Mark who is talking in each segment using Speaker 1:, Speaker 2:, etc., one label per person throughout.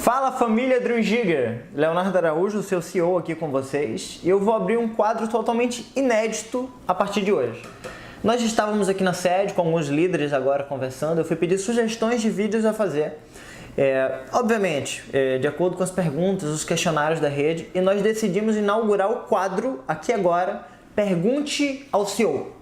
Speaker 1: Fala família Drungiga, Leonardo Araújo, seu CEO aqui com vocês, e eu vou abrir um quadro totalmente inédito a partir de hoje. Nós estávamos aqui na sede com alguns líderes agora conversando, eu fui pedir sugestões de vídeos a fazer, obviamente, de acordo com as perguntas, os questionários da rede, e nós decidimos inaugurar o quadro aqui agora, Pergunte ao CEO.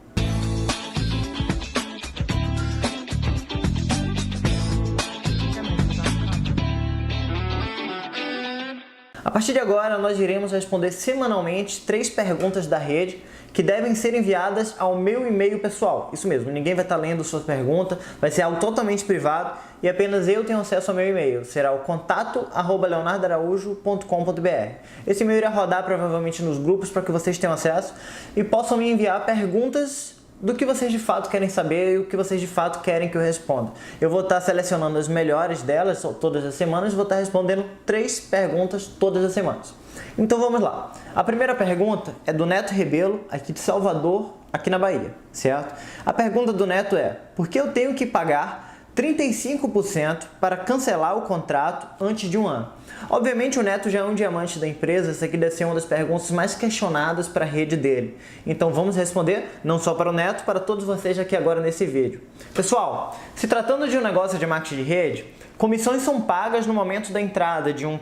Speaker 1: A partir de agora, nós iremos responder semanalmente 3 perguntas da rede que devem ser enviadas ao meu e-mail pessoal. Isso mesmo, ninguém vai estar lendo suas perguntas, vai ser algo totalmente privado e apenas eu tenho acesso ao meu e-mail. Será o contato@leonardoaraújo.com.br. Esse e-mail irá rodar provavelmente nos grupos para que vocês tenham acesso e possam me enviar perguntas do que vocês de fato querem saber e o que vocês de fato querem que eu responda. Eu vou estar selecionando as melhores delas todas as semanas e vou estar respondendo 3 perguntas todas as semanas. Então vamos lá. A primeira pergunta é do Neto Rebelo, aqui de Salvador, aqui na Bahia, certo? A pergunta do Neto é: por que eu tenho que pagar 35% para cancelar o contrato antes de um ano? Obviamente o Neto já é um diamante da empresa, essa aqui deve ser uma das perguntas mais questionadas para a rede dele. Então vamos responder não só para o Neto, para todos vocês aqui agora nesse vídeo. Pessoal, se tratando de um negócio de marketing de rede, comissões são pagas no momento da entrada de um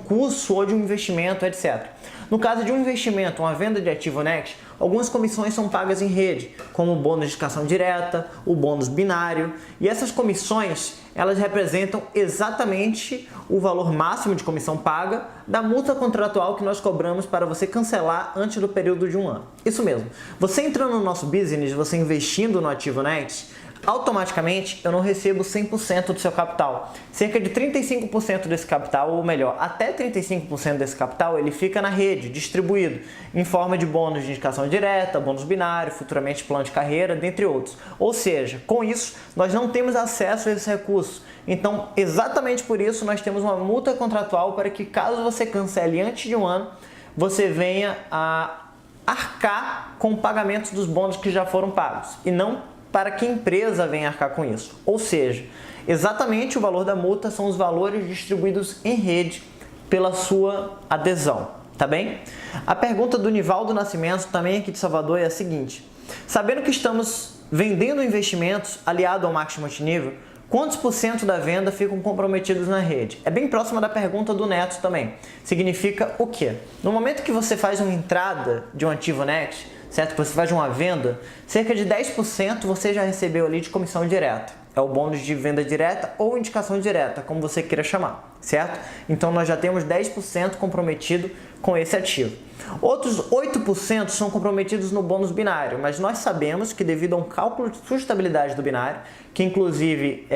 Speaker 1: curso ou de um investimento, etc. No caso de um investimento, uma venda de ativo Next, algumas comissões são pagas em rede, como o bônus de indicação direta, o bônus binário, e essas comissões, elas representam exatamente o valor máximo de comissão paga da multa contratual que nós cobramos para você cancelar antes do período de um ano. Isso mesmo, você entrando no nosso business, você investindo no ativo Next, automaticamente eu não recebo 100% do seu capital. Cerca de 35% desse capital, ou melhor, até 35% desse capital, ele fica na rede, distribuído, em forma de bônus de indicação direta, bônus binário, futuramente plano de carreira, dentre outros. Ou seja, com isso, nós não temos acesso a esse recurso. Então, exatamente por isso, nós temos uma multa contratual para que, caso você cancele antes de um ano, você venha a arcar com o pagamento dos bônus que já foram pagos, e não para que a empresa venha arcar com isso. Ou seja, exatamente o valor da multa são os valores distribuídos em rede pela sua adesão, tá bem? A pergunta do Nivaldo Nascimento, também aqui de Salvador, é a seguinte: sabendo que estamos vendendo investimentos aliado ao marketing multinível, quantos % da venda ficam comprometidos na rede? É bem próxima da pergunta do Neto também. Significa o quê? No momento que você faz uma entrada de um ativo Next, certo? Que você faz uma venda, cerca de 10% você já recebeu ali de comissão direta. É o bônus de venda direta ou indicação direta, como você queira chamar, certo? Então nós já temos 10% comprometido com esse ativo. Outros 8% são comprometidos no bônus binário, mas nós sabemos que devido a um cálculo de sustentabilidade do binário, que inclusive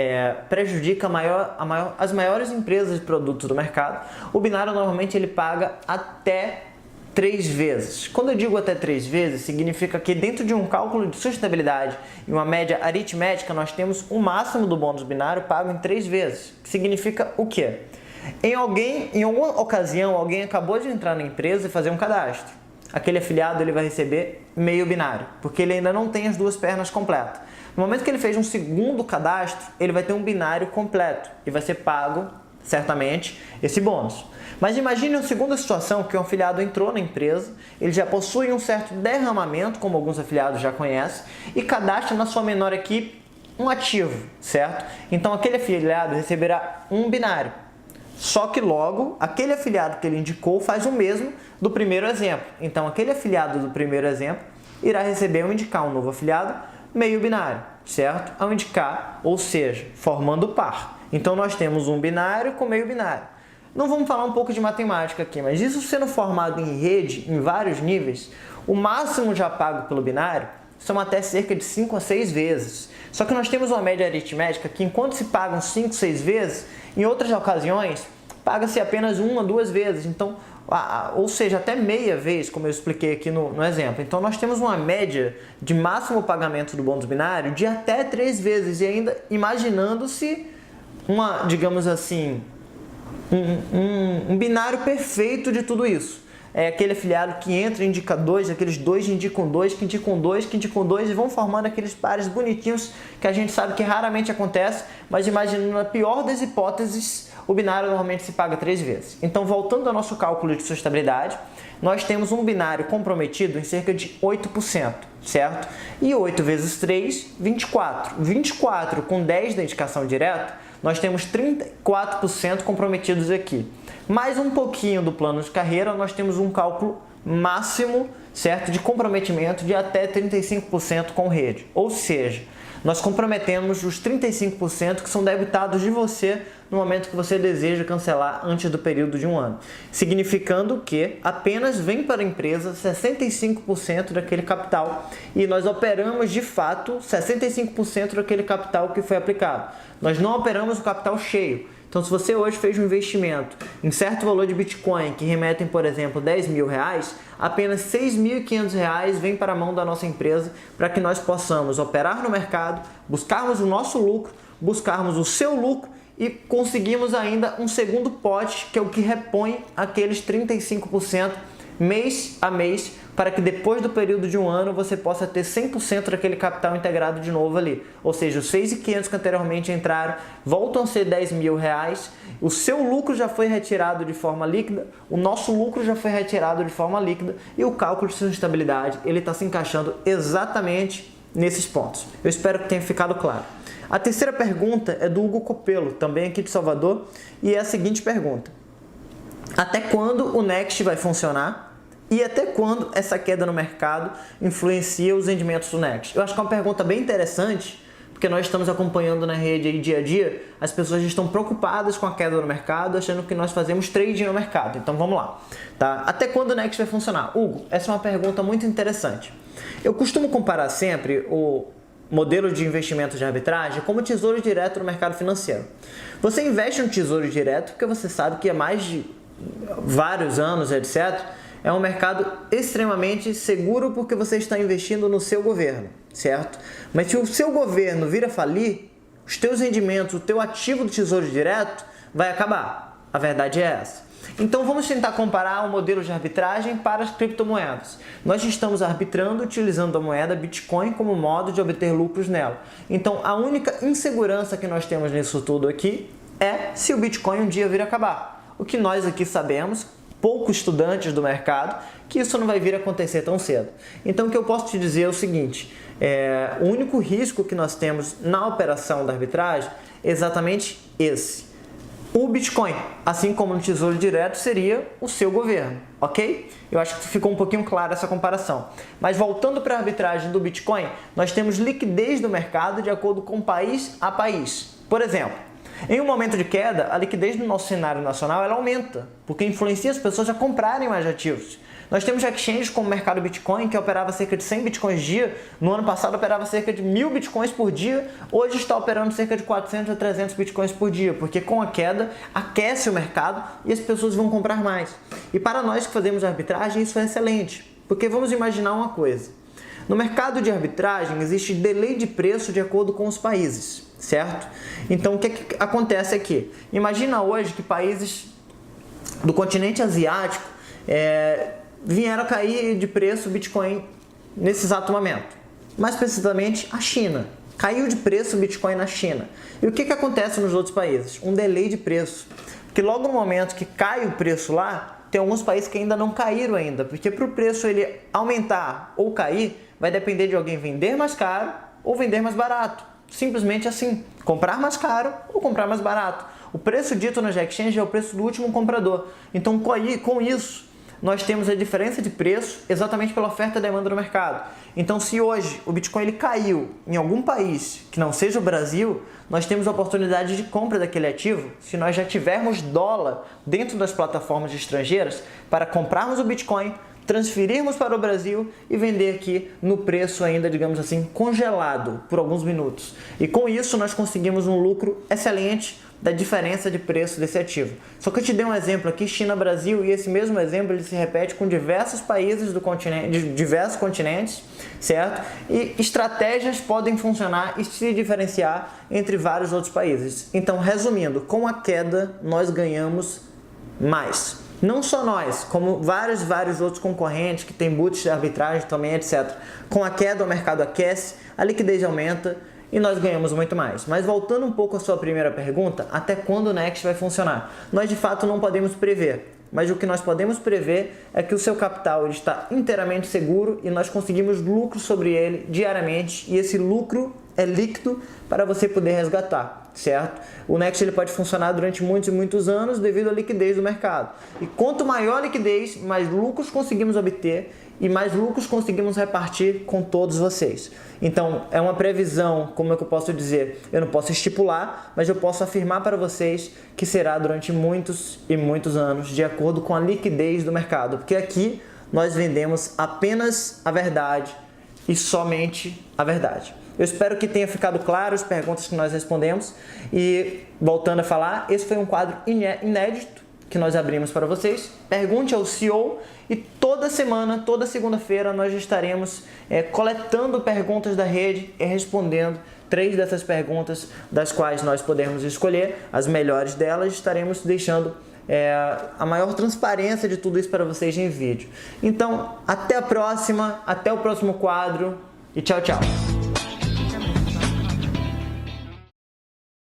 Speaker 1: prejudica as maiores empresas de produtos do mercado, o binário normalmente ele paga até 3 vezes. Quando eu digo até 3 vezes, significa que dentro de um cálculo de sustentabilidade e uma média aritmética, nós temos o máximo do bônus binário pago em 3 vezes. Significa o quê? Em alguma ocasião, alguém acabou de entrar na empresa e fazer um cadastro. Aquele afiliado ele vai receber meio binário, porque ele ainda não tem as 2 pernas completas. No momento que ele fez um segundo cadastro, ele vai ter um binário completo e vai ser pago, certamente, esse bônus. Mas imagine uma segunda situação que um afiliado entrou na empresa, ele já possui um certo derramamento, como alguns afiliados já conhecem, e cadastra na sua menor equipe um ativo, certo? Então aquele afiliado receberá um binário. Só que logo, aquele afiliado que ele indicou faz o mesmo do primeiro exemplo. Então aquele afiliado do primeiro exemplo irá receber ao indicar um novo afiliado meio binário, certo? Ao indicar, ou seja, formando par. Então nós temos um binário com meio binário. Não vamos falar um pouco de matemática aqui, mas isso sendo formado em rede, em vários níveis, o máximo já pago pelo binário são até cerca de 5 a 6 vezes. Só que nós temos uma média aritmética que enquanto se pagam 5, 6 vezes, em outras ocasiões, paga-se apenas 1 a 2 vezes. Então, ou seja, até meia vez, como eu expliquei aqui no exemplo. Então nós temos uma média de máximo pagamento do bônus binário de até 3 vezes, e ainda imaginando-se digamos assim, um binário perfeito de tudo isso. É aquele afiliado que entra e indica 2, aqueles 2 indicam 2, que indicam 2, que indicam 2 e vão formando aqueles pares bonitinhos que a gente sabe que raramente acontece, mas imaginando a pior das hipóteses, o binário normalmente se paga 3 vezes. Então, voltando ao nosso cálculo de sustentabilidade, nós temos um binário comprometido em cerca de 8%, certo? E 8 vezes 3, 24. 24 com 10 da indicação direta, nós temos 34% comprometidos aqui. Mais um pouquinho do plano de carreira, nós temos um cálculo máximo, certo, de comprometimento de até 35% com rede. Ou seja, nós comprometemos os 35% que são debitados de você no momento que você deseja cancelar antes do período de um ano, significando que apenas vem para a empresa 65% daquele capital e nós operamos de fato 65% daquele capital que foi aplicado. Nós não operamos o capital cheio. Então, se você hoje fez um investimento em certo valor de Bitcoin que remetem, por exemplo, R$10.000, apenas R$6.500 vem para a mão da nossa empresa para que nós possamos operar no mercado, buscarmos o nosso lucro, buscarmos o seu lucro e conseguimos ainda um segundo pote, que é o que repõe aqueles 35% mês a mês, para que depois do período de um ano você possa ter 100% daquele capital integrado de novo ali. Ou seja, os 6.500 que anteriormente entraram voltam a ser R$10.000, o seu lucro já foi retirado de forma líquida, o nosso lucro já foi retirado de forma líquida e o cálculo de sustentabilidade ele está se encaixando exatamente nesses pontos. Eu espero que tenha ficado claro. A terceira pergunta é do Hugo Copelo, também aqui de Salvador, e é a seguinte pergunta: até quando o Next vai funcionar? E até quando essa queda no mercado influencia os rendimentos do Next? Eu acho que é uma pergunta bem interessante, porque nós estamos acompanhando na rede aí dia a dia, as pessoas estão preocupadas com a queda no mercado, achando que nós fazemos trading no mercado. Então vamos lá, tá? Até quando o Next vai funcionar? Hugo, essa é uma pergunta muito interessante. Eu costumo comparar sempre o modelo de investimento de arbitragem como tesouro direto no mercado financeiro. Você investe no tesouro direto porque você sabe que há mais de vários anos, etc., é um mercado extremamente seguro porque você está investindo no seu governo, certo? Mas se o seu governo vir a falir, os teus rendimentos, o teu ativo do tesouro direto vai acabar. A verdade é essa. Então vamos tentar comparar o modelo de arbitragem para as criptomoedas. Nós estamos arbitrando utilizando a moeda Bitcoin como modo de obter lucros nela. Então a única insegurança que nós temos nisso tudo aqui é se o Bitcoin um dia vir a acabar. O que nós aqui sabemos, poucos estudantes do mercado, que isso não vai vir a acontecer tão cedo. Então o que eu posso te dizer é o seguinte, o único risco que nós temos na operação da arbitragem é exatamente esse. O Bitcoin, assim como no Tesouro Direto, seria o seu governo, ok? Eu acho que ficou um pouquinho clara essa comparação. Mas voltando para a arbitragem do Bitcoin, nós temos liquidez do mercado de acordo com país a país. Por exemplo, em um momento de queda, a liquidez do nosso cenário nacional ela aumenta, porque influencia as pessoas a comprarem mais ativos. Nós temos exchanges como o mercado Bitcoin, que operava cerca de 100 Bitcoins dia, no ano passado operava cerca de 1.000 Bitcoins por dia, hoje está operando cerca de 400 a 300 Bitcoins por dia, porque com a queda aquece o mercado e as pessoas vão comprar mais. E para nós que fazemos arbitragem, isso é excelente, porque vamos imaginar uma coisa. No mercado de arbitragem existe delay de preço de acordo com os países, certo? Então o que acontece aqui? Imagina hoje que países do continente asiático vieram a cair de preço o Bitcoin nesse exato momento. Mais precisamente a China. Caiu de preço o Bitcoin na China. E o que acontece nos outros países? Um delay de preço. Porque logo no momento que cai o preço lá, tem alguns países que ainda não caíram ainda. Porque para o preço ele aumentar ou cair, vai depender de alguém vender mais caro ou vender mais barato. Simplesmente assim, comprar mais caro ou comprar mais barato. O preço dito nas exchanges é o preço do último comprador. Então, com isso, nós temos a diferença de preço exatamente pela oferta e demanda do mercado. Então, se hoje o Bitcoin ele caiu em algum país que não seja o Brasil, nós temos a oportunidade de compra daquele ativo se nós já tivermos dólar dentro das plataformas estrangeiras para comprarmos o Bitcoin, transferirmos para o Brasil e vender aqui no preço ainda, digamos assim, congelado por alguns minutos. E com isso nós conseguimos um lucro excelente da diferença de preço desse ativo. Só que eu te dei um exemplo aqui, China-Brasil, e esse mesmo exemplo ele se repete com diversos países do continente, de diversos continentes, certo? E estratégias podem funcionar e se diferenciar entre vários outros países. Então, resumindo, com a queda nós ganhamos mais. Não só nós, como vários outros concorrentes que têm boots de arbitragem também, etc. Com a queda o mercado aquece, a liquidez aumenta e nós ganhamos muito mais. Mas voltando um pouco à sua primeira pergunta, até quando o Next vai funcionar? Nós de fato não podemos prever. Mas o que nós podemos prever é que o seu capital ele está inteiramente seguro e nós conseguimos lucro sobre ele diariamente e esse lucro é líquido para você poder resgatar, certo? O Next ele pode funcionar durante muitos e muitos anos devido à liquidez do mercado. E quanto maior a liquidez, mais lucros conseguimos obter e mais lucros conseguimos repartir com todos vocês. Então, é uma previsão, como é que eu posso dizer? Eu não posso estipular, mas eu posso afirmar para vocês que será durante muitos e muitos anos, de acordo com a liquidez do mercado. Porque aqui nós vendemos apenas a verdade e somente a verdade. Eu espero que tenha ficado claro as perguntas que nós respondemos. E, voltando a falar, esse foi um quadro inédito que nós abrimos para vocês. Pergunte ao CEO e toda semana, toda segunda-feira, nós estaremos coletando perguntas da rede e respondendo 3 dessas perguntas, das quais nós podemos escolher as melhores delas. Estaremos deixando a maior transparência de tudo isso para vocês em vídeo. Então, até a próxima, até o próximo quadro e tchau, tchau!